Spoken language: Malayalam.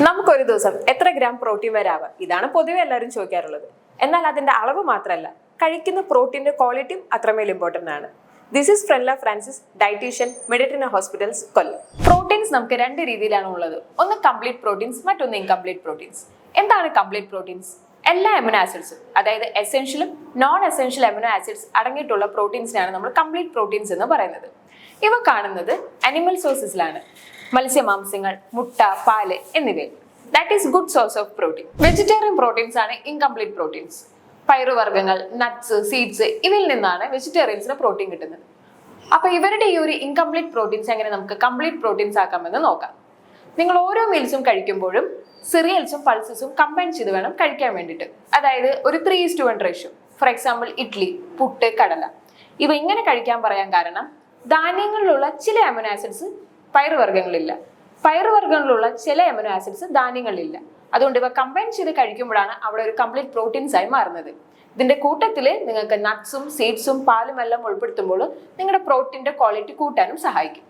നമുക്കൊരു ദിവസം എത്ര ഗ്രാം പ്രോട്ടീൻ വരാവാം? ഇതാണ് പൊതുവെ എല്ലാവരും ചോദിക്കാറുള്ളത്. എന്നാൽ അതിന്റെ അളവ് മാത്രമല്ല, കഴിക്കുന്ന പ്രോട്ടീന്റെ ക്വാളിറ്റിയും അത്രമേൽ ഇമ്പോർട്ടന്റ് ആണ്. This is Frenla Francis, dietitian, Meditrina hospitals, Kollam. Proteins നമുക്ക് രണ്ട് രീതിയിലാണ് ഉള്ളത്. ഒന്ന് കംപ്ലീറ്റ് പ്രോട്ടീൻസ്, മറ്റൊന്ന് ഇൻകംപ്ലീറ്റ് പ്രോട്ടീൻസ്. എന്താണ് കംപ്ലീറ്റ് പ്രോട്ടീൻസ്? എല്ലാ അമിനോ ആസിഡ്സും, അതായത് എസെൻഷ്യലും നോൺ എസെൻഷ്യൽ അമിനോ ആസിഡ്സ് അടങ്ങിയിട്ടുള്ള പ്രോട്ടീൻസിനാണ് നമ്മൾ കംപ്ലീറ്റ് പ്രോട്ടീൻസ് എന്ന് പറയുന്നത്. ഇവ കാണുന്നത് അനിമൽ സോഴ്സസിലാണ്, മത്സ്യമാംസങ്ങൾ, മുട്ട, പാല് എന്നിവയിൽ. That is good source of protein. Vegetarian proteins ആണ് ഇൻകംപ്ലീറ്റ് പ്രോട്ടീൻസ്. പയറുവർഗ്ഗങ്ങൾ, നട്ട്സ്, സീഡ്സ് ഇവയിൽ നിന്നാണ് വെജിറ്റേറിയൻസിന് പ്രോട്ടീൻ കിട്ടുന്നത്. അപ്പൊ ഇവരുടെ ഈ ഒരു ഇൻകംപ്ലീറ്റ് പ്രോട്ടീൻസ് എങ്ങനെ നമുക്ക് കംപ്ലീറ്റ് പ്രോട്ടീൻസ് ആക്കാമെന്ന് നോക്കാം. നിങ്ങൾ ഓരോ മീൽസും കഴിക്കുമ്പോഴും സിറിയൽസും പൾസസും കമ്പൈൻ ചെയ്ത് വേണം കഴിക്കാൻ വേണ്ടിയിട്ട്. അതായത് ഒരു 3:1 റേഷ്യോ. ഫോർ എക്സാമ്പിൾ ഇഡ്ലി, പുട്ട്, കടല ഇവ ഇങ്ങനെ കഴിക്കാൻ പറയാൻ കാരണം ധാന്യങ്ങളിലുള്ള ചില അമിനോ ആസിഡ്സ് പയറുവർഗ്ഗങ്ങളില്ല, പയറുവർഗ്ഗങ്ങളിലുള്ള ചില അമിനോ ആസിഡ്സ് ധാന്യങ്ങളിലില്ല. അതുകൊണ്ട് ഇവ കമ്പൈൻ ചെയ്ത് കഴിക്കുമ്പോഴാണ് അവിടെ ഒരു കംപ്ലീറ്റ് പ്രോട്ടീൻസ് ആയി മാറുന്നത്. ഇതിന്റെ കൂട്ടത്തിൽ നിങ്ങൾക്ക് നട്ട്സും സീഡ്സും പാലും എല്ലാം ഉൾപ്പെടുത്തുമ്പോൾ നിങ്ങളുടെ പ്രോട്ടീന്റെ ക്വാളിറ്റി കൂട്ടാനും സഹായിക്കും.